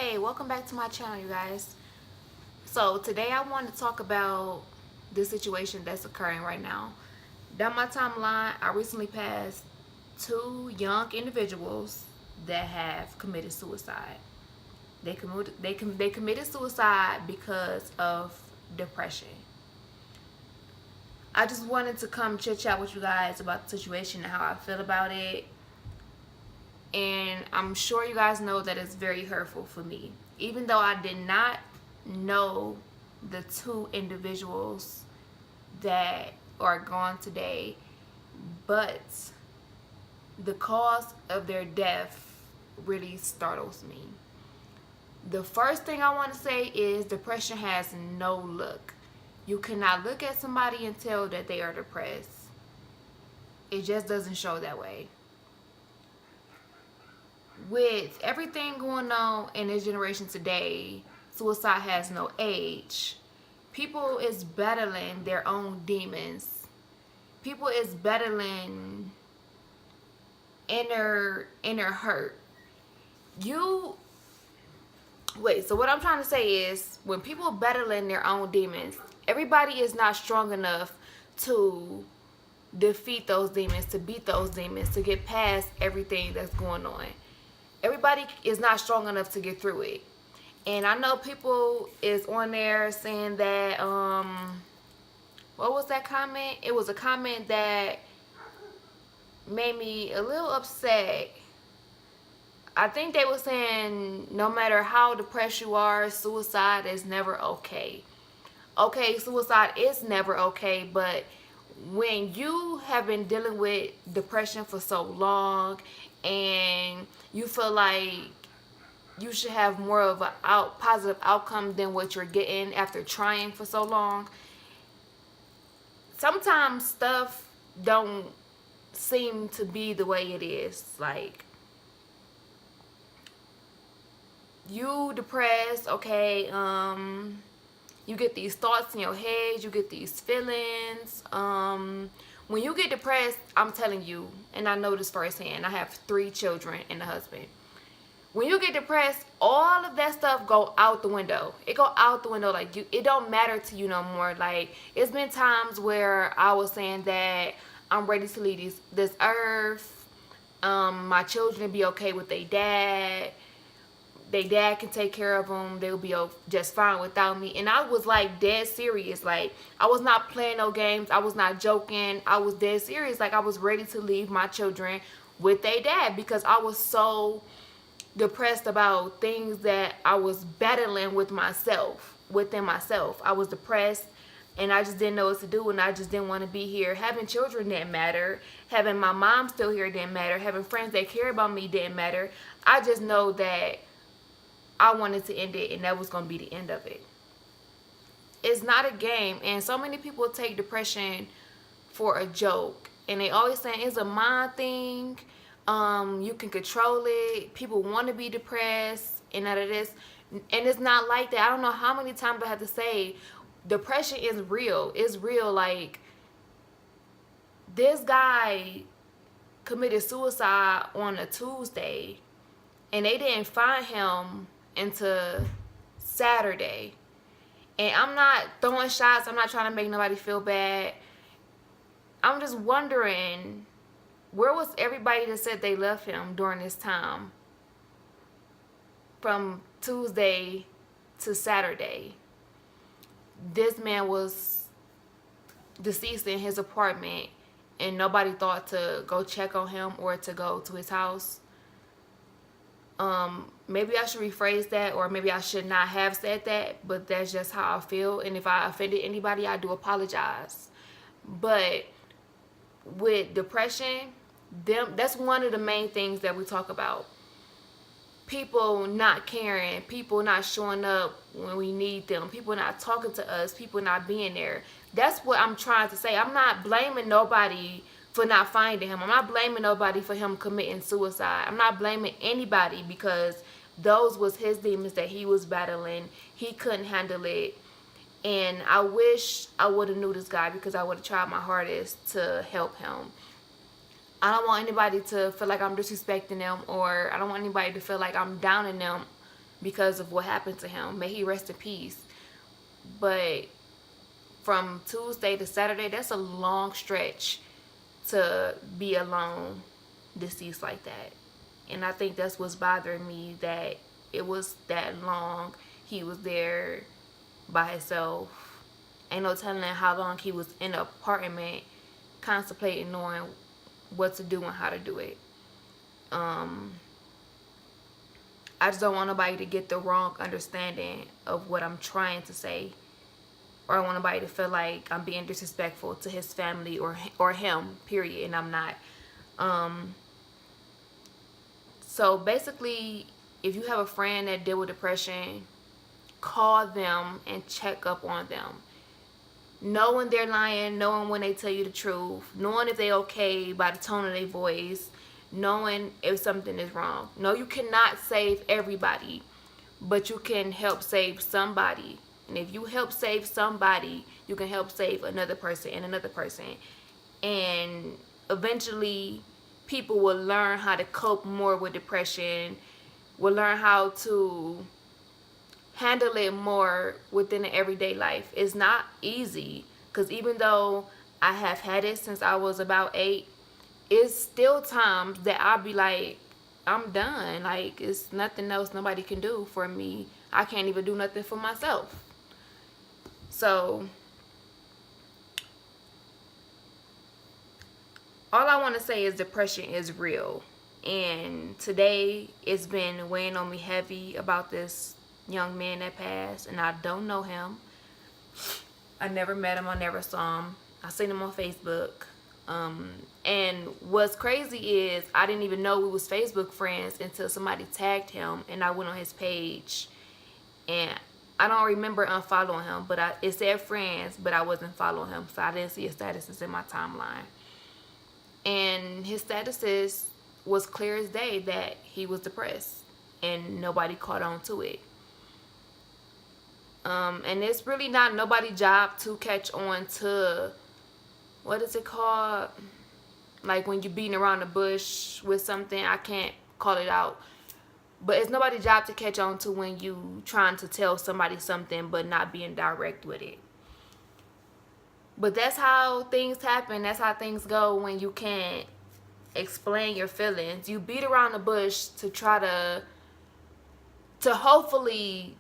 Hey, welcome back to my channel, you guys. So today I want to talk about the situation that's occurring right now. Down my timeline, I recently passed two young individuals that have committed suicide. They committed suicide because of depression. I just wanted to come chit chat with you guys about the situation and how I feel about it. And I'm sure you guys know that it's very hurtful for me. Even though I did not know the two individuals that are gone today, but the cause of their death really startles me. The first thing I want to say is depression has no look. You cannot look at somebody and tell that they are depressed. It just doesn't show that way. With everything going on in this generation today, suicide has no age. People is battling their own demons. People is battling inner hurt. You wait, so what I'm trying to say is when people battling their own demons, everybody is not strong enough to defeat those demons, to beat those demons, to get past everything that's going on. Everybody is not strong enough to get through it. And I know people is on there saying that what was that comment? It was a comment that made me a little upset. I think they were saying no matter how depressed you are, suicide is never okay. Okay, suicide is never okay, but when you have been dealing with depression for so long and you feel like you should have more of a positive outcome than what you're getting after trying for so long, sometimes stuff don't seem to be the way it is. Like, you depressed, okay, you get these thoughts in your head, you get these feelings. When you get depressed, I'm telling you, and I know this firsthand, I have 3 children and a husband. When you get depressed, all of that stuff go out the window. It go out the window. Like, it don't matter to you no more. Like, it's been times where I was saying that I'm ready to leave this earth. My children will be okay with their dad. Their dad can take care of them. They'll be just fine without me. And I was like dead serious. Like, I was not playing no games. I was not joking. I was dead serious. Like, I was ready to leave my children with their dad because I was so depressed about things that I was battling with myself, within myself. I was depressed and I just didn't know what to do, and I just didn't want to be here. Having children didn't matter. Having my mom still here didn't matter. Having friends that care about me didn't matter. I just know that I wanted to end it, and that was going to be the end of it. It's not a game, and so many people take depression for a joke, and they always saying it's a mind thing. You can control it. People want to be depressed and out of this, and it's not like that. I don't know how many times I have to say depression is real. It's real. Like, this guy committed suicide on a Tuesday, and they didn't find him until Saturday. And I'm not throwing shots. I'm not trying to make nobody feel bad. I'm just wondering, where was everybody that said they left him during this time? From Tuesday to Saturday. This man was deceased in his apartment, and nobody thought to go check on him or to go to his house. Maybe I should rephrase that, or maybe I should not have said that, but that's just how I feel. And if I offended anybody, I do apologize. But with depression, that's one of the main things that we talk about. People not caring, people not showing up when we need them, people not talking to us, people not being there. That's what I'm trying to say. I'm not blaming nobody for not finding him. I'm not blaming nobody for him committing suicide. I'm not blaming anybody because those was his demons that he was battling. He couldn't handle it. And I wish I would have knew this guy because I would have tried my hardest to help him. I don't want anybody to feel like I'm disrespecting them, or I don't want anybody to feel like I'm downing them because of what happened to him. May he rest in peace. But from Tuesday to Saturday, that's a long stretch to be alone, deceased like that. And I think that's what's bothering me, that it was that long. He was there by himself. Ain't no telling how long he was in an apartment contemplating, knowing what to do and how to do it. I just don't want nobody to get the wrong understanding of what I'm trying to say, or I want nobody to feel like I'm being disrespectful to his family or him, period, and I'm not. So basically, if you have a friend that deal with depression, call them and check up on them. Knowing they're lying, knowing when they tell you the truth, knowing if they okay by the tone of their voice, knowing if something is wrong. No, you cannot save everybody, but you can help save somebody. And if you help save somebody, you can help save another person and another person. And eventually, people will learn how to cope more with depression, will learn how to handle it more within the everyday life. It's not easy, because even though I have had it since I was about 8, it's still times that I'll be like, I'm done. Like, it's nothing else nobody can do for me. I can't even do nothing for myself. So all I want to say is depression is real. And today it's been weighing on me heavy about this young man that passed. And I don't know him. I never met him. I never saw him. I seen him on Facebook. And what's crazy is I didn't even know we was Facebook friends until somebody tagged him, and I went on his page, and I don't remember unfollowing him, but it said friends, but I wasn't following him, so I didn't see his statuses in my timeline. And his statuses was clear as day that he was depressed, and nobody caught on to it. And it's really not nobody's job to catch on to, what is it called? Like when you're beating around the bush with something, I can't call it out. But it's nobody's job to catch on to when you trying to tell somebody something but not being direct with it. But that's how things happen. That's how things go when you can't explain your feelings. You beat around the bush to try to hopefully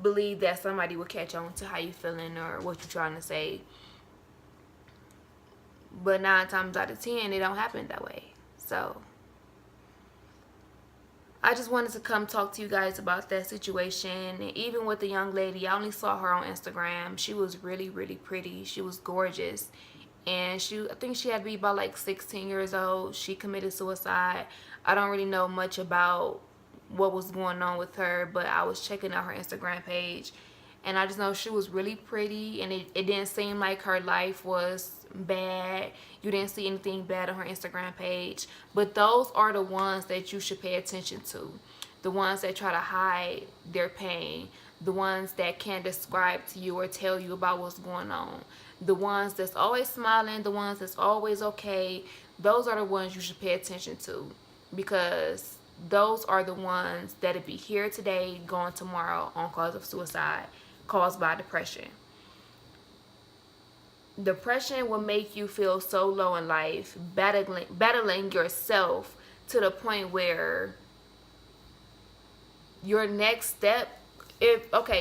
believe that somebody will catch on to how you feeling or what you're trying to say. But 9 times out of 10, it don't happen that way. So I just wanted to come talk to you guys about that situation. And even with the young lady, I only saw her on Instagram. She was really, really pretty. She was gorgeous. And I think she had to be about like 16 years old. She committed suicide. I don't really know much about what was going on with her, but I was checking out her Instagram page. And I just know she was really pretty, and it didn't seem like her life was bad. You didn't see anything bad on her Instagram page. But those are the ones that you should pay attention to. The ones that try to hide their pain. The ones that can't describe to you or tell you about what's going on. The ones that's always smiling. The ones that's always okay. Those are the ones you should pay attention to. Because those are the ones that'll be here today, gone tomorrow on cause of suicide, caused by depression. Depression will make you feel so low in life, battling yourself to the point where your next step,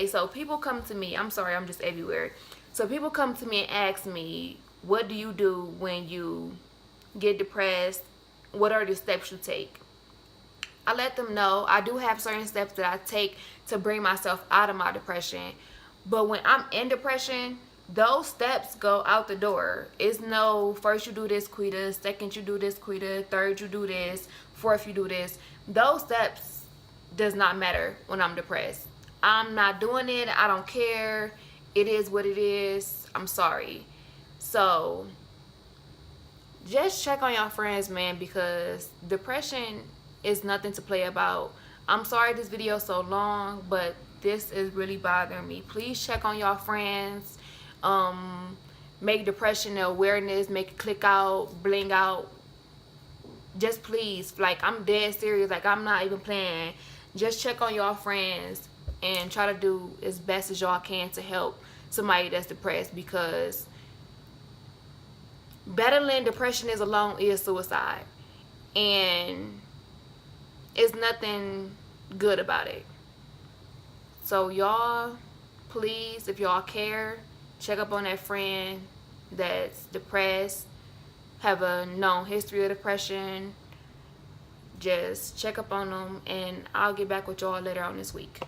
so people come to me, I'm sorry, I'm just everywhere. So people come to me and ask me, what do you do when you get depressed? What are the steps you take? I let them know I do have certain steps that I take to bring myself out of my depression. But when I'm in depression, those steps go out the door. It's no first you do this, Quita, second you do this, Quita, third you do this, fourth you do this. Those steps does not matter when I'm depressed. I'm not doing it. I don't care. It is what it is. I'm sorry. So just check on your friends, man, because depression is nothing to play about. I'm sorry this video is so long, but this is really bothering me. Please check on your friends. Make depression an awareness. Make it click out, bling out. Just please, like, I'm dead serious. Like, I'm not even playing. just check on y'all friends and try to do as best as y'all can to help somebody that's depressed, because battling depression is alone is suicide, and it's nothing good about it. So y'all, please, if y'all care, check up on that friend that's depressed, have a known history of depression. Just check up on them, and I'll get back with y'all later on this week.